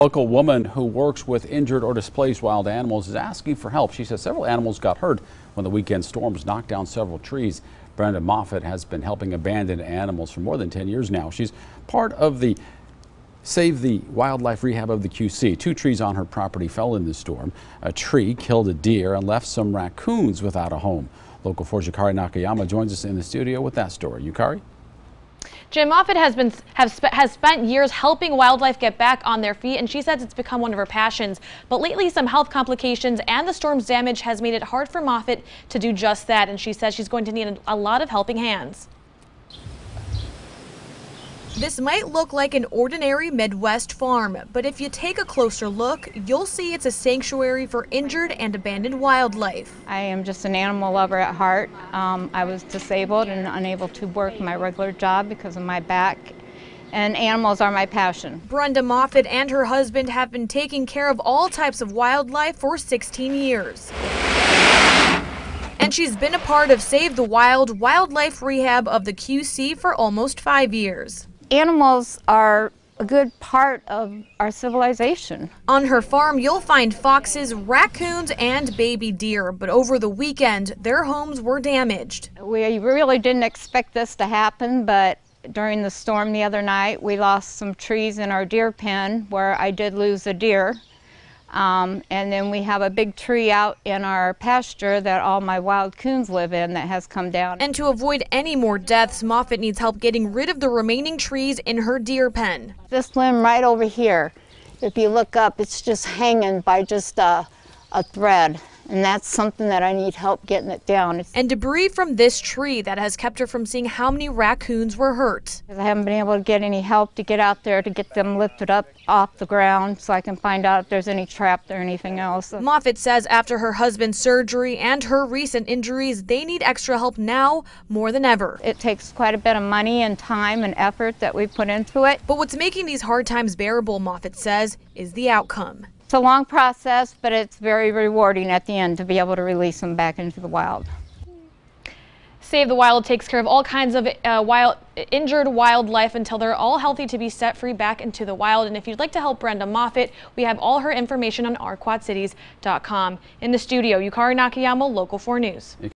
Local woman who works with injured or displaced wild animals is asking for help. She says several animals got hurt when the weekend storms knocked down several trees. Brenda Moffitt has been helping abandoned animals for more than 10 years now. She's part of the Save the Wildlife Rehab of the QC. 2 trees on her property fell in the storm. A tree killed a deer and left some raccoons without a home. Local 4's Yukari Nakayama joins us in the studio with that story. Yukari? Jim, Moffitt has spent years helping wildlife get back on their feet, and she says it's become one of her passions. But lately, some health complications and the storm's damage has made it hard for Moffitt to do just that, and she says she's going to need a lot of helping hands. This might look like an ordinary Midwest farm, but if you take a closer look, you'll see it's a sanctuary for injured and abandoned wildlife. I am just an animal lover at heart. I was disabled and unable to work my regular job because of my back, and animals are my passion. Brenda Moffitt and her husband have been taking care of all types of wildlife for 16 years. And she's been a part of Save the Wild Wildlife Rehab of the QC for almost 5 years. Animals are a good part of our civilization. On her farm, you'll find foxes, raccoons, and baby deer, but over the weekend, their homes were damaged. We really didn't expect this to happen, but during the storm the other night, we lost some trees in our deer pen where I did lose a deer. And then we have a big tree out in our pasture that all my wild coons live in that has come down. And to avoid any more deaths, Moffitt needs help getting rid of the remaining trees in her deer pen. This limb right over here, if you look up, it's just hanging by just a thread. And that's something that I need help getting it down. And debris from this tree that has kept her from seeing how many raccoons were hurt. I haven't been able to get any help to get out there to get them lifted up off the ground so I can find out if there's any trap or anything else. Moffitt says after her husband's surgery and her recent injuries, they need extra help now more than ever. It takes quite a bit of money and time and effort that we put into it. But what's making these hard times bearable, Moffitt says, is the outcome. It's a long process, but it's very rewarding at the end to be able to release them back into the wild. Save the Wild takes care of all kinds of injured wildlife until they're all healthy to be set free back into the wild. And if you'd like to help Brenda Moffitt, we have all her information on ourquadcities.com. In the studio, Yukari Nakayama, Local 4 News.